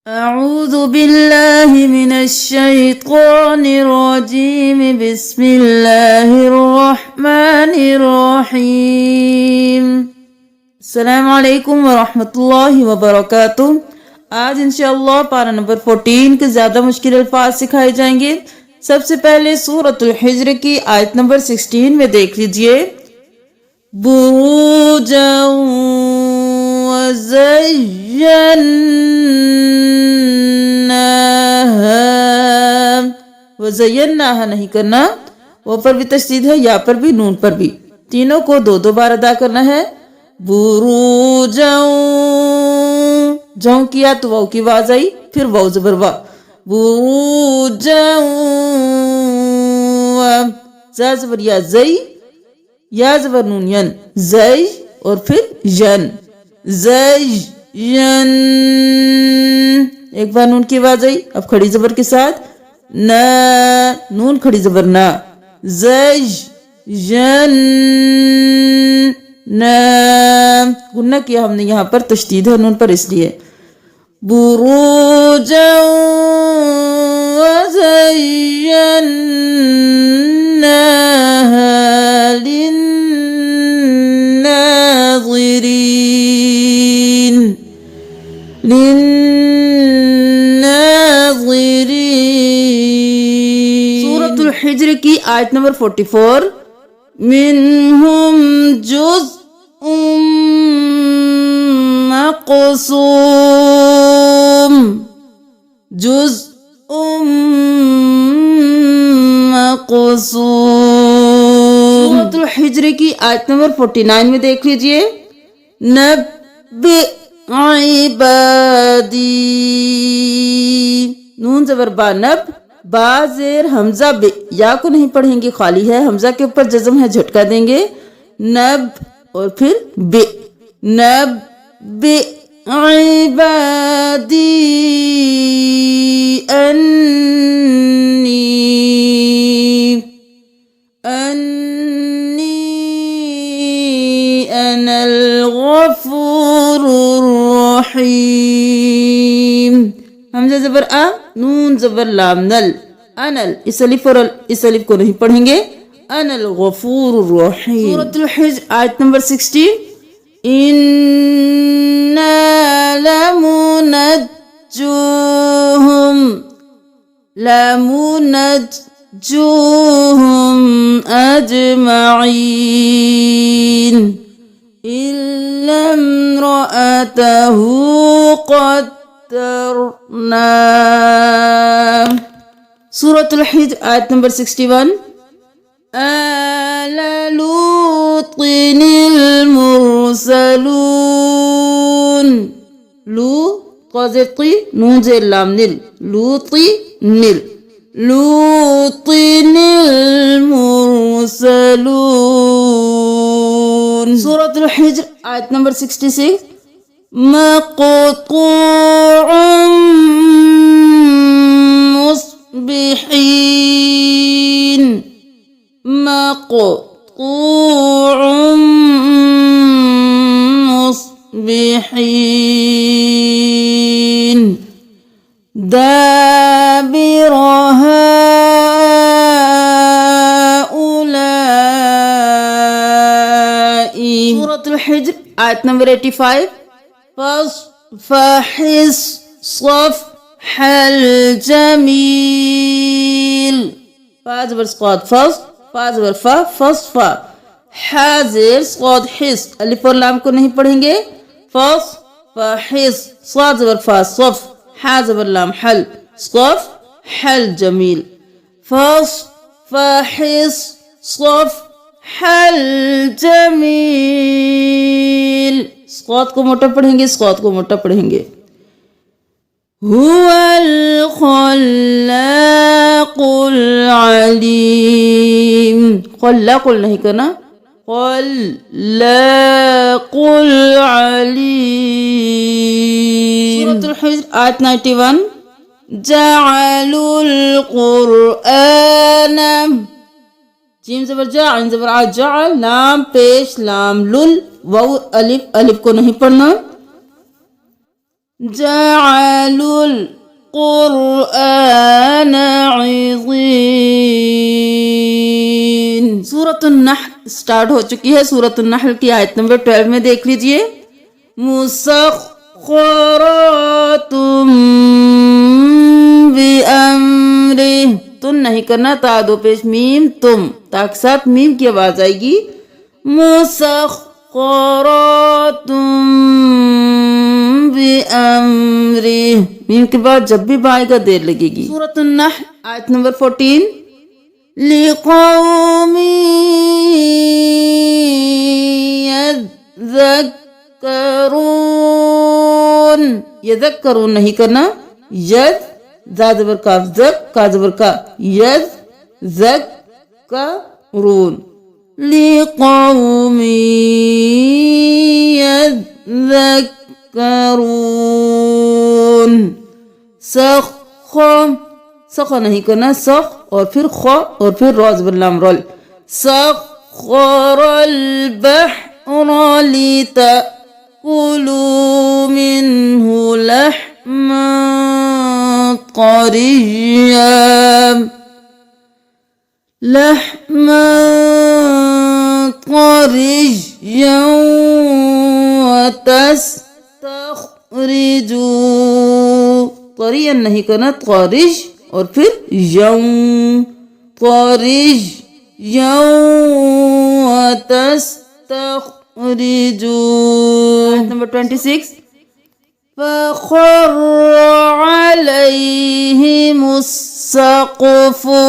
أعوذ بالله من الشيطان الرجيم بسم الله الرحمن الرحيम अस्सलाम वालेकुम वरहमतुल्लाहि वबरकातुह। आज इंशाअल्लाह पारा नंबर 14 के ज़्यादा मुश्किल अल्फाज सिखाए जाएंगे। सबसे पहले सूरतुल हिज्र की आयत नंबर 16 में देख लीजिए। बुरूजन वज़य्यनाहा नहीं करना, वो पर भी तशदीद है, या पर भी, नून पर भी, तीनों को दो दो बार अदा करना है। बुरूजन जौ किया तो वाव की आवाज आई, फिर वाव ज़बर वा। बुरूजन जा ज़बर या ज़ई, या ज़बर नून यन, ज़ई और फिर यन, ज़य्यन। एक बार नून की आवाज आई, अब खड़ी ज़बर के साथ न, नून खड़ी ज़बर ना, ज़य्यन न। गुन्ना किया हमने यहाँ पर, तशदीद है नून पर इसलिए। बुरूजन वज़य्यन्नाहा लिन्नाज़िरीन, सूरतुल हिज्र की आयत नंबर 44। मिनहुम जुज़उम मक़सूम, जुज़उम मक़सूम। सूरतुल हिज्र की आयत नंबर 49 में देख लीजिए। नब्बि इबादी, नून ज़बर बा नब, बा ज़ेर हमजा बे, या को नहीं पढ़ेंगे, खाली है, हमजा के ऊपर जज़म है, झटका देंगे। नब और फिर बे, नब बे इबादी अन्नी, अन्नी अनल गफूरुर रहीम। हमजा ज़बर आ, नून ज़बर लाम नल, अनल, इस अलिफ और इस अलिफ को नहीं पढ़ेंगे, अनल गफूरुर रहीम। सूरतुल हिज्र आयत नंबर 60। इन्ना लमुनज्जुहुम, लमुनज्जुहुम अजमईन इल्ला इम्रअतहु क़द्दरना। सूरतुल हिज्र आयत नंबर 61। आला लूतिनिल मुरसलून, लू क़ज़क़ी नून ज़ेर लाम निल, लूती निल, लूतिनिल मुरसलून। सूरतुल हिज्र आयत नंबर 66। मक़तूअन मुस्बिहीन, मक़तूअन मुस्बिहीन दाबिर हाउलाई। सूरतुल हिज्र आयत नंबर 85। फ़हिस सफ़हल जमील, फा ज़बर स्क़ाद फ़स, फा ज़बर फा, फस फा, हा ज़ेर स्क़ाद हिस, अलिफ और लाम को नहीं पढ़ेंगे। फस फ़हिस, सा ज़बर फा सफ़, हा ज़बर लाम हल, स्क़फ़ हल जमील। फस फ़हिस सफ़हल जमील, स्क़ाद को मोटा पढ़ेंगे, स्क़ाद को मोटा पढ़ेंगे। हुवल ख़ल्लाक़ुल अलीम, ख़ल्लाक़ुल नहीं करना, ख़ल्लाक़ुल अलीम। सूरतुल हिज्र आयत 91। जअलुल क़ुरआन, जीम ज़बर जा, आइन ज़बर आ, जअल, लाम पेश लाम लुल, वाव अलिफ, अलिफ को नहीं पढ़ना। जअलुल स्टार्ट हो चुकी है। सूरतुन नहल की आयत नंबर 12 में देख लीजिए। मुसख्खरातुम बिअम्रि, तुम नहीं करना, ता दो पेश मीम तुम, ता के साथ मीम की आवाज आएगी। मुसख्खरातुम बिअम्रि, मीम के बाद जब भी बा आएगा देर लगेगी। सूरतुन नहल आयत नंबर 14। लिक़ौमी यज़क्करून, यज़क्करून नहीं करना, यज़ जा ज़बर काफ, ज़क का ज़बर का, यज़क्करून। लिक़ौमी यज़क्करून। सख सख नहीं करना, सख और फिर ख और फिर रा ज़बर लाम रोल। सख्खरल बहर लितकुलू मिन्हु लहमन तरिय्या, लहमन तरिय्या वतस्तखरिजू, तरियन नहीं करना, तरिज और फिर यौं, तरिज यौं वतस्तखरिजू। नंबर 26। फखर्र अलैहिमुस्सक़्फ़ु,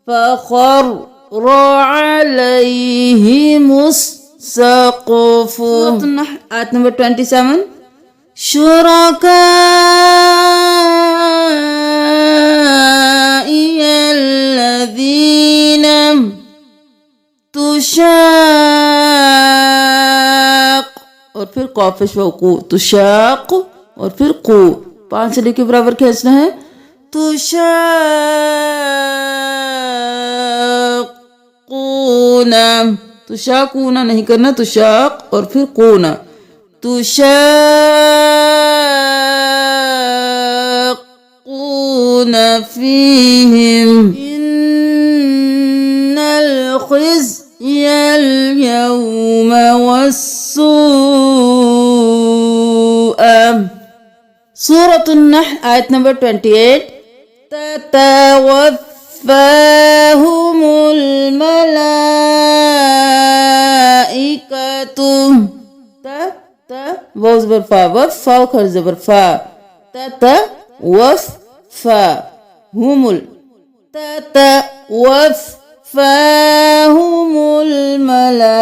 फखर्र अलैहिमुस्सक़्फ़ु। आयत नंबर 27। शुरकाइयल्लज़ीन तुशाक और फिर कौफिश वकू, तुशाक और फिर कू, 5 से लेके बराबर खींचना है। तुशाकूना, तुशाकूना नहीं करना, तुशाक और फिर कूना, तुशाक़ून फ़ीहिम इन्नल ख़िज़्यल यौम वस्सूअ। सूरतुन नहल आयत नंबर 28। ततवफ़्फ़ाहुमुल मलाइकतु, वाव ज़बर फा, वफ फा खर ज़बर फा, त वफ फा हुमुल, त वफ फाहुमुल मलाइकतु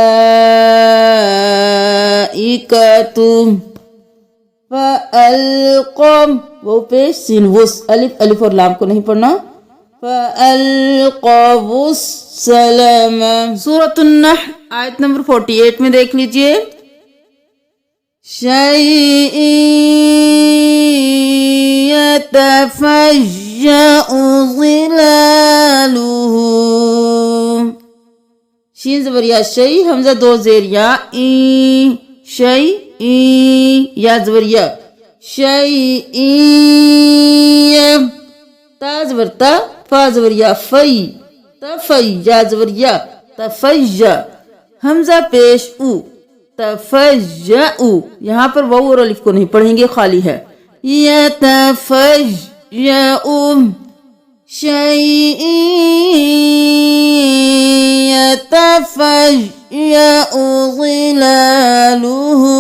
फ़अल्क़म, वो पे सीन वुस, अलिफ अलिफ और लाम को नहीं पढ़ना, फ़अल्क़वुस सलाम। सूरतुन नहल आयत नंबर 48 में देख लीजिए। शैइन यतफ़य्यउ ज़िलालुहु, शीन ज़बर या, शई हमज़ा दो ज़ेर या, ई शई ई या ज़बर या, शैइन, ता ज़बर ता, फा ज़बर या, फ़ई तफ़ई, या ज़बर या, तफ़य्या, हमज़ा पेश उ, तफ़य्यउ, यहाँ पर वाव और अलिफ को नहीं पढ़ेंगे, खाली है। यतफ़य्यउ शैइन यतफ़य्यउ ज़िलालुहु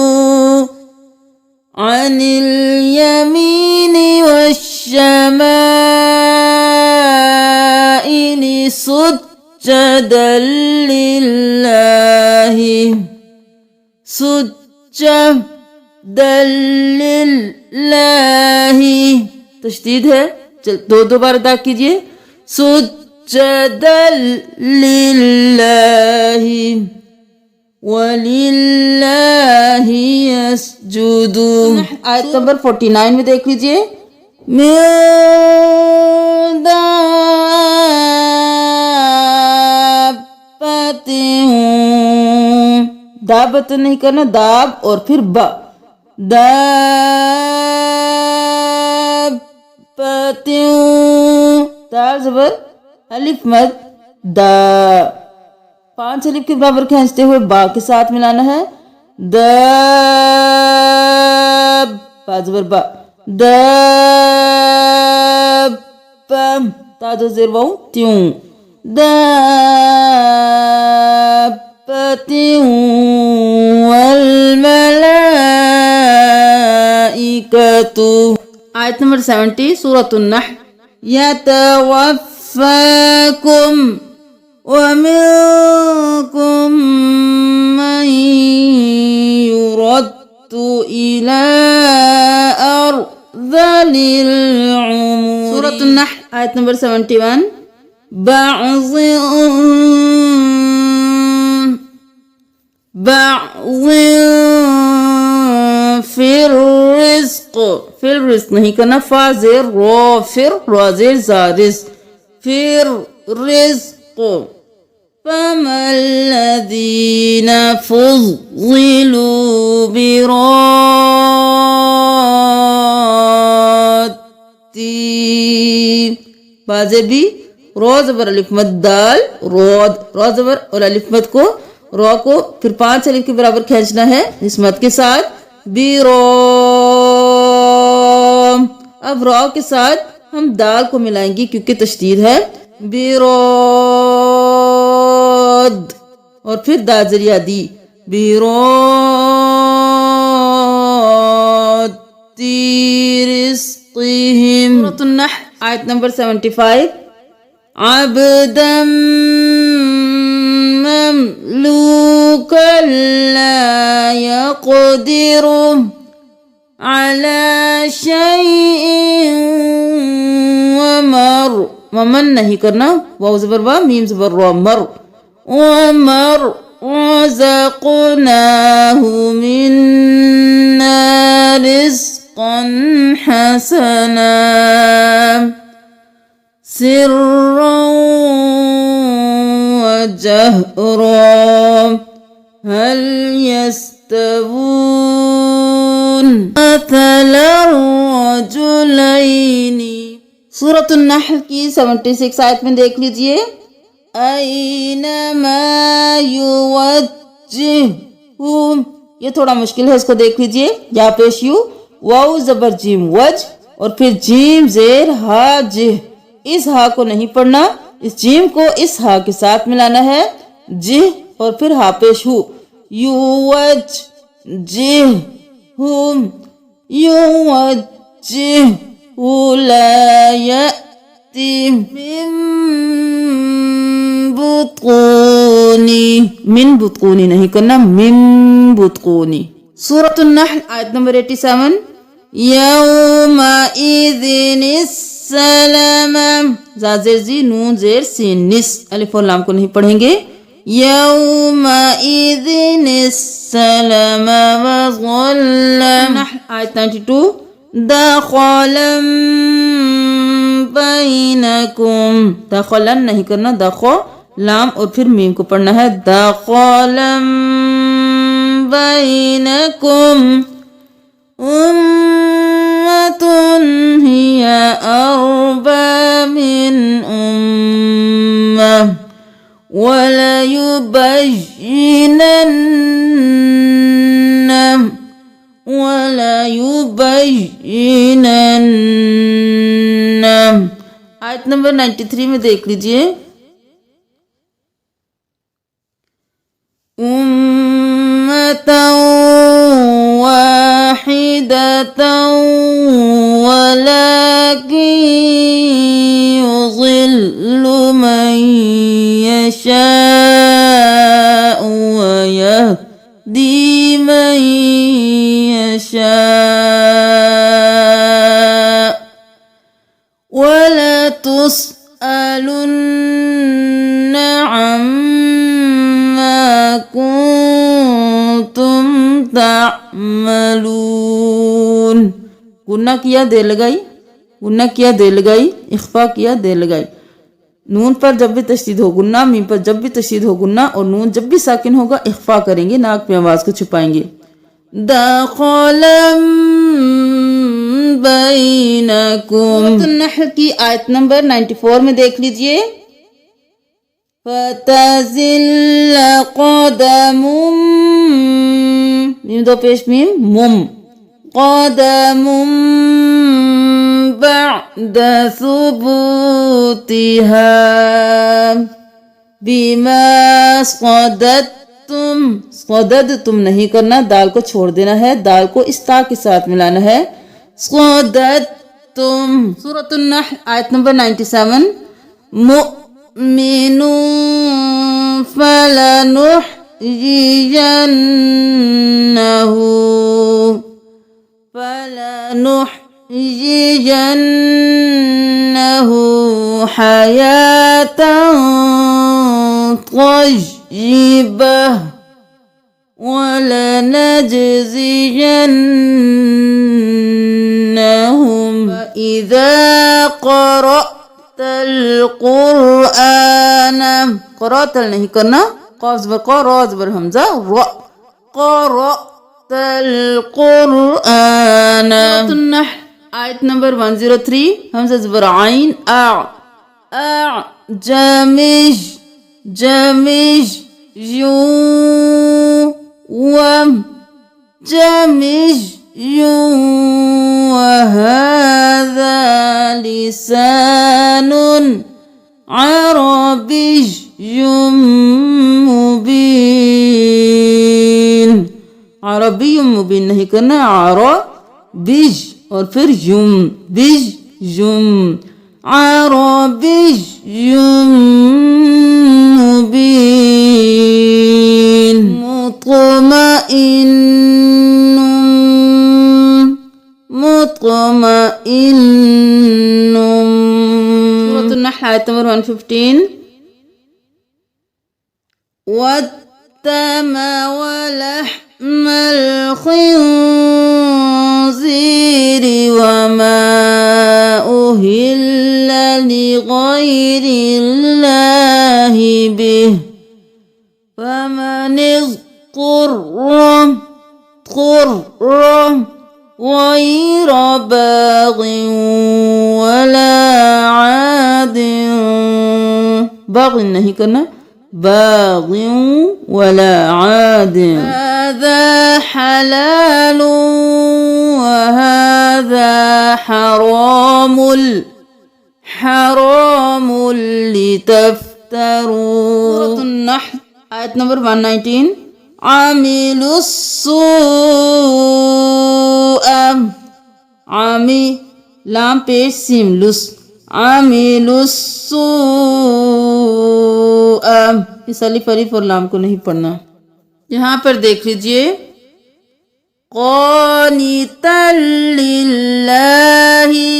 अनिल यमीनि वश्शमाइलि सुज्जदन लिल्लाहि, सुज्जदन लिल्लाहि, तशदीद है, दो बार अदा कीजिए। सुज्जदन लिल्लाहि वलिल्लाहि यसजुदु। आयत नंबर 49 में देख लीजिए। मिन दाब्बतिन, दाब नहीं करना, दाब और फिर बा, दाब्बतिन, ता ज़बर अलिफ मद दा, 5 अलिफ के बराबर खींचते हुए बा के साथ मिलाना है। दाब, बा ज़बर बा, दाब्बा, ता दो ज़ेर वाऊ त्यूं, दाब्बतिन वल मलाइकतु। आयत नंबर 70 सूरतुन नहल। यतवफ़्फ़ाकुम वमिनकुम मन युरद्दु इला अर्ज़लिल उमूर। सूरतुन नहल आयत नंबर 71। फिर रिस्क नहीं करना, फा ज़ेर रो, फिर रो ज़ेर ज़ारिस, फिर रिस्क। फमल्लज़ीना फुज़्ज़िलू बिरद्दी, बा ज़ेर बी, रो ज़बर अलिफ मद दाल, रोद, रो ज़बर और अलिफ मद को, रो को फिर 5 अलिफ के बराबर खींचना है इस मद के साथ। बीरो, अब रो के साथ हम दाल को मिलाएंगे क्योंकि तशदीद है। बीरोद, और फिर दाजरिया दी, बीरोदी रिस्क़िहिम। सूरतुन नहल आयत नंबर 75। अब्दम ममलूकन ला यक़दिरु अला शैइन वमर, वमन नहीं करना, वाव ज़बर वा, मीम ज़बर रो, मर, वमर रज़क़नाहु मिन्ना रिज़क़न हसना सिर्रन वजहरा हल यस्तवून मथलन रजुलैनि। सूरतुन नहल की 76 आयत में देख लीजिए। ऐनमा युवज्जिहु, ये थोड़ा मुश्किल है, इसको देख लीजिए। या पेश यू, वाउ ज़बर जीम वज, और फिर जीम ज़ेर हा जिह, इस हा को नहीं पढ़ना, इस जीम को इस हा के साथ मिलाना है, जिह और फिर हा पेश हु। युवज जिह हुम, युवज्जिहु ला यअति मिन बुतूनी, मिन बुतूनी नहीं करना, मिन बुतूनी। सूरतुन नहल आयत नंबर 87। यौमा इज़िनिस सलामा, जा ज़ेर जी, नून ज़ेर सीन, निस, अलिफ और लाम को नहीं पढ़ेंगे। यौमा इज़िनिस सलामा वज़ल्ला। नहल आयत 92। दख़लन बैनकुम, दख़लन नहीं करना, दख़ो लाम और फिर मीम को पढ़ना है। दख़लन बैनकुम उम्मतुन हिया अर्बा मिन उम्मह वला युबय्यिनन्न। आयत नंबर 93 में देख लीजिए। उम्मतन वाहिदतन वलाकिन युज़िल्लु मन यशाअ व यहदी मन यशाअ वला तुसअलुन्न अम्मा कुंतुम तामलून। गुन्ना किया दे लगाई, गुन्ना किया दे लगाई, इख्फा किया दे लगाई। नून पर जब भी तशदीद हो गुन्ना, मीम पर जब भी तशदीद हो गुन्ना, और नून जब भी साकिन होगा इख्फा करेंगे, नाक में आवाज को छुपाएंगे। दख़लन बैनकुम। सूरतुन नहल की आयत नंबर 94 में देख लीजिए। فتزل قدم मीम दो पेश मीम मुम قدم بعد ثبوتها بما صددتم صددتم नहीं करना, दाल को छोड़ देना है, दाल को इस ता के साथ मिलाना है। صددتم सूरतुन नहल आयत नंबर 97 मुमिनुन فلنحيينه حياة طيبة ولنجزينهم إذا قرأت القرآن قرأت नहीं करना, क़ाफ़ ज़बर क़ा रा ज़बर हमज़ा रा قرأت القرآن सूरतुन नहल आयत नंबर 103 हमज़ा ज़बर आइन जमिज जमिज यू वम जमिज यू वहाज़ा लिसानुन अरबिय्युम मुबीन अरबिय्युम मुबीन नहीं करना, अरबिज और फिर युम बिज युम अरबिय्युम मुबीन मुतमइन्नुम सूरतुन नहल आयत नंबर 115 वत्तम वलहमल खिंज़ीर वमा उहिल्ल लिग़ैरिल्लाहि बिहि फमन اضطر غير باغ ولا عاد باغ नहीं करना, باغ ولا عاد هذا حلال وهذا حرام لتفتروا सूरतुन नहल आयत नंबर 119 आमी लाम पेश सीम लुस इस अलिफ अलिफ और लाम को नहीं पढ़ना। यहाँ पर देख लीजिए क़ानितल लिल्लाहि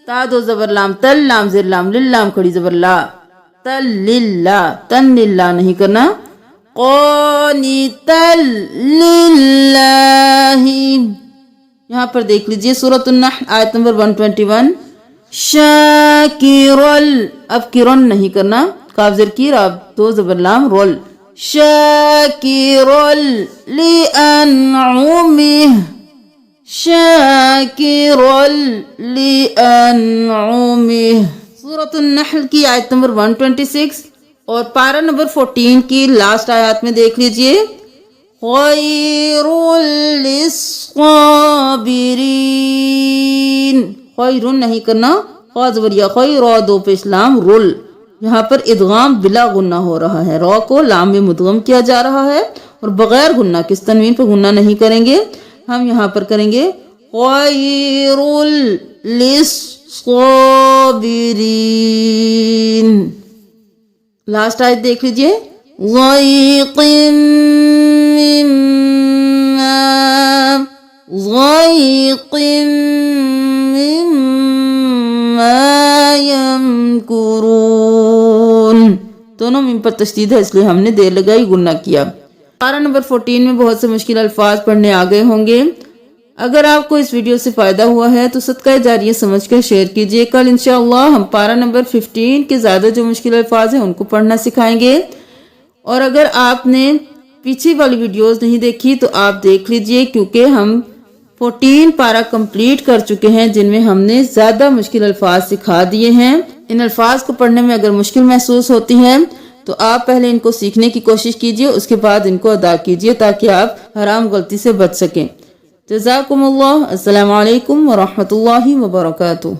ता दो ज़बर लाम तल लाम ज़ेर लाम लिल लाम खड़ी ज़बर ला तल लिल्ला तन लिल्ला नहीं करना, क़ानितल लिल्लाहि। यहाँ पर देख लीजिए सूरतुन नहल आयत नंबर 121 शाकिरल, अब किरन नहीं करना, काफ ज़ेर की अब दो ज़बर लाम रोल शाकिरल लिअनउमिह सूरतुन नहल की आयत नंबर 126 और पारा नंबर 14 की लास्ट आयत में देख लीजिए खैरुल लिस्साबिरीन, खैरुन नहीं करना, ख़ा ज़बर या खै रा दो पेश लाम रुल। यहाँ पर इदगाम बिला गुन्ना हो रहा है, रा को लाम में मुदगम किया जा रहा है और बगैर गुन्ना किस तनवीन पर गुन्ना नहीं करेंगे, हम यहाँ पर करेंगे खैरुल लिस्साबिरीन। लास्ट आयत देख लीजिए ज़ैक़िम मिम्मा यमकुरून, दोनों मीम पर तशदीद है इसलिए हमने देर लगाई गुन्ना किया। पारा नंबर 14 में बहुत से मुश्किल अल्फाज पढ़ने आ गए होंगे। अगर आपको इस वीडियो से फ़ायदा हुआ है तो सदका जारिया समझकर शेयर कीजिए। कल इंशाअल्लाह हम पारा नंबर 15 के ज़्यादा जो मुश्किल अल्फाज हैं उनको पढ़ना सिखाएंगे। और अगर आपने पीछे वाली वीडियोस नहीं देखी तो आप देख लीजिए, क्योंकि हम 14 पारा कंप्लीट कर चुके हैं जिनमें हमने ज़्यादा मुश्किल अल्फाज सिखा दिए हैं। इन अल्फाज को पढ़ने में अगर मुश्किल महसूस होती है तो आप पहले इनको सीखने की कोशिश कीजिए, उसके बाद इनको अदा कीजिए ताकि आप हराम गलती से बच सकें। जज़ाकुमुल्लाह। अस्सलामु अलैकुम व रहमतुल्लाहि व बरकातुहू।